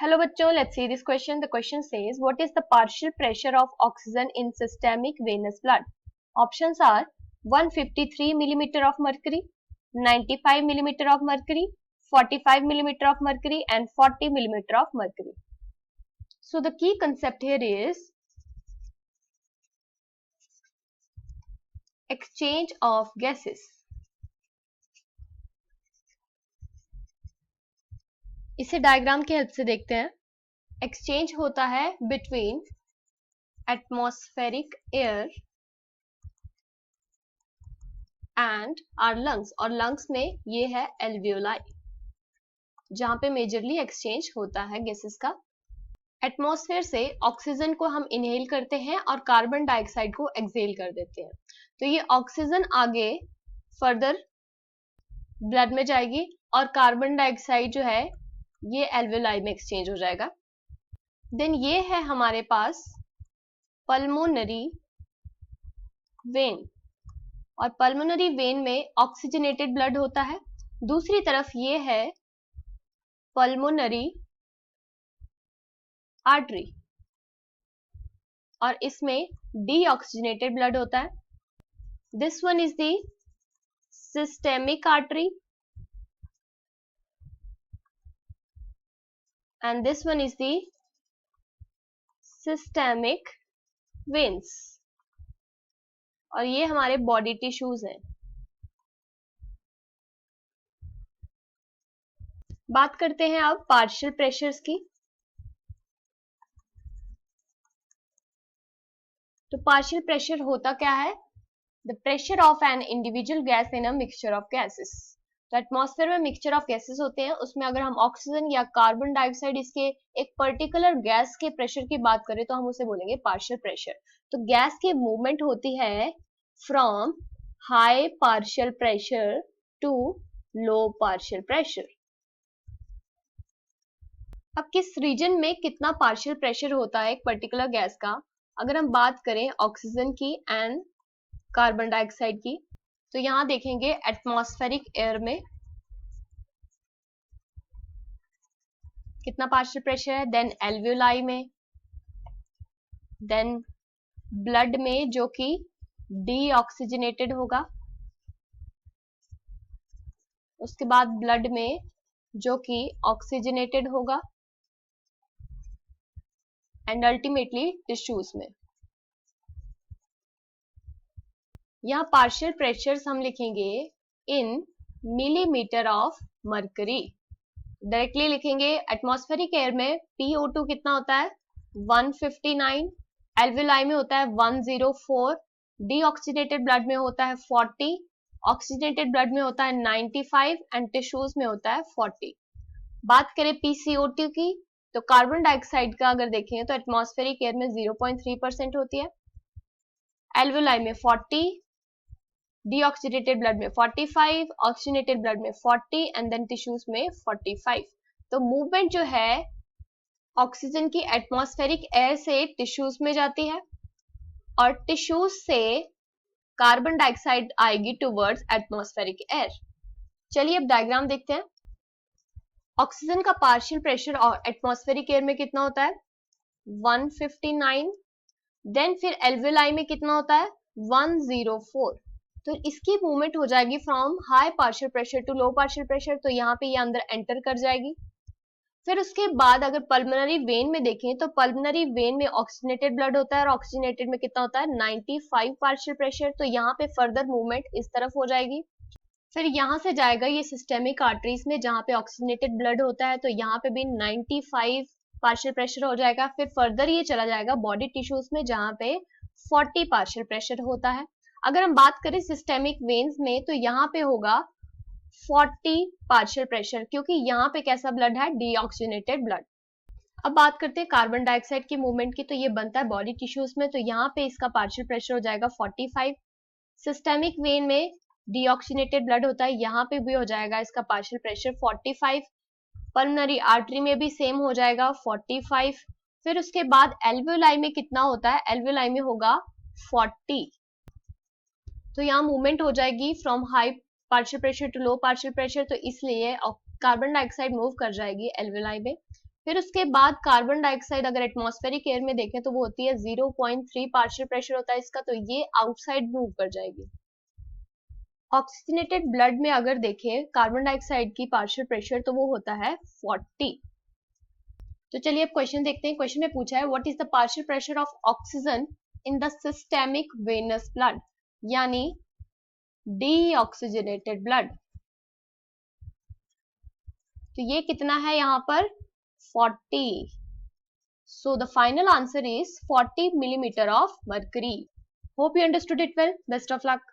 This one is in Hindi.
Hello बच्चों, let's see this question. The question says, what is the partial pressure of oxygen in systemic venous blood? Options are 153 millimeter of mercury, 95 millimeter of mercury, 45 millimeter of mercury, and 40 millimeter of mercury. So the key concept here is exchange of gases. इसे डायग्राम की हेल्प से देखते हैं. एक्सचेंज होता है between atmospheric air and our lungs, और लंग्स में ये है एल्वियोलाई, जहां पे मेजरली एक्सचेंज होता है गैसेस का. एटमॉस्फेयर से ऑक्सीजन को हम इनहेल करते हैं और कार्बन डाइऑक्साइड को एक्सहेल कर देते हैं. तो ये ऑक्सीजन आगे फर्दर ब्लड में जाएगी और कार्बन डाइऑक्साइड जो है ये एल्वियोलाई में एक्सचेंज हो जाएगा. देन ये है हमारे पास पल्मोनरी वेन, और पल्मोनरी वेन में ऑक्सीजनेटेड ब्लड होता है. दूसरी तरफ ये है पल्मोनरी आर्टरी, और इसमें डीऑक्सीजनेटेड ब्लड होता है. This one is the systemic artery and this one is the systemic veins, और ये हमारे बॉडी टिश्यूज हैं. बात करते हैं अब पार्शियल प्रेशर्स की. तो पार्शियल प्रेशर होता क्या है? The pressure of an individual gas in a mixture of gases. तो एटमॉस्फेयर में मिक्सचर ऑफ गैसेस होते हैं, उसमें अगर हम ऑक्सीजन या कार्बन डाइऑक्साइड इसके एक पर्टिकुलर गैस के प्रेशर की बात करें तो हम उसे बोलेंगे पार्शियल प्रेशर. तो गैस की मूवमेंट होती है from high partial pressure to low partial pressure. अब किस रीजन में कितना पार्शियल प्रेशर होता है एक पर्टिकुलर गैस का, अगर हम बात करें ऑक्सीजन की एंड कार्बन डाइऑक्साइड की, तो यहां देखेंगे एटमॉस्फेरिक एयर में कितना पार्शियल प्रेशर है, देन एल्वियोलाई में, देन ब्लड में जो कि डीऑक्सीजनेटेड होगा, उसके बाद ब्लड में जो कि ऑक्सीजनेटेड होगा, एंड अल्टीमेटली टिश्यूज में. यहाँ पार्शियल प्रेशर्स हम लिखेंगे इन मिलीमीटर ऑफ मर्करी. डायरेक्टली लिखेंगे एटमॉस्फेरिक एयर में PO2 कितना होता है 159, एल्वियोलाई में होता है 104, डीऑक्सीडेटेड ब्लड में होता है 40, ऑक्सीजनेटेड ब्लड में होता है 95 एंड टिश्यूज में होता है 40. बात करें PCO2 की, तो कार्बन डाइऑक्साइड का अगर देखें तो एटमॉस्फेरिक एयर में 0.3% होती है, एल्वियोलाई में 40, डीऑक्सीडेटेड ब्लड में 45, ऑक्सीजनेटेड ब्लड में 40 एंड देन टिश्यूज में 45. तो मूवमेंट जो है ऑक्सीजन की एटमॉस्फेरिक एयर से टिश्यूज में जाती है और टिश्यूज से कार्बन डाइऑक्साइड आएगी टुवर्ड्स एटमॉस्फेरिक एयर. चलिए अब डायग्राम देखते हैं. ऑक्सीजन का पार्शियल प्रेशर और एटमॉस्फेरिक एयर में कितना होता है 159, देन फिर एल्वियोलाई में कितना होता है 104. तो इसकी मूवमेंट हो जाएगी from high partial pressure to low partial pressure. तो यहाँ पे ये अंदर एंटर कर जाएगी. फिर उसके बाद अगर पल्मोनरी वेन में देखें तो पल्मोनरी वेन में ऑक्सीजनेटेड ब्लड होता है और ऑक्सीजनेटेड में कितना होता है 95 पार्शियल प्रेशर. तो यहाँ पे फर्दर मूवमेंट इस तरफ हो जाएगी. फिर यहाँ से जाएगा ये सिस्टेमिक आर्टरीज में जहाँ पे ऑक्सीजनेटेड ब्लड होता है, तो यहाँ पे भी 95 पार्शियल प्रेशर हो जाएगा. फिर फर्दर ये चला जाएगा बॉडी टिश्यूज में जहाँ पे 40 पार्शियल प्रेशर होता है. अगर हम बात करें सिस्टेमिक वेन्स में तो यहाँ पे होगा 40 पार्शियल प्रेशर, क्योंकि यहाँ पे कैसा ब्लड है डीऑक्सीजनेटेड ब्लड. अब बात करते हैं कार्बन डाइऑक्साइड की मूवमेंट की, तो ये बनता है बॉडी टिश्यूज में, तो यहाँ पे इसका पार्शियल प्रेशर हो जाएगा 45. सिस्टेमिक वेन में डीऑक्सीजनेटेड ब्लड होता है, यहाँ पे भी हो जाएगा इसका पार्शियल प्रेशर 45. पल्मोनरी आर्टरी में भी सेम हो जाएगा 45. फिर उसके बाद एल्वियोलाई में कितना होता है, एल्वियोलाई में होगा 40. तो यहाँ मूवमेंट हो जाएगी from high partial pressure to low partial pressure, तो इसलिए कार्बन डाइऑक्साइड मूव कर जाएगी एल्वियोलाई में. फिर उसके बाद कार्बन डाइऑक्साइड अगर एटमॉस्फेरिक एयर में देखें तो वो होती है 0.3 पार्शियल प्रेशर होता है इसका, तो ये आउटसाइड मूव कर जाएगी। ऑक्सीजनेटेड ब्लड में अगर देखें कार्बन डाइऑक्साइड की पार्शियल प्रेशर तो वो होता है 40। तो चलिए अब क्वेश्चन देखते हैं। क्वेश्चन में पूछा है what is the partial pressure of oxygen in the systemic venous blood, यानी डीऑक्सीजनेटेड ब्लड। तो ये कितना है यहाँ पर 40। So the final answer is 40 millimeter of mercury. Hope you understood it well. Best of luck.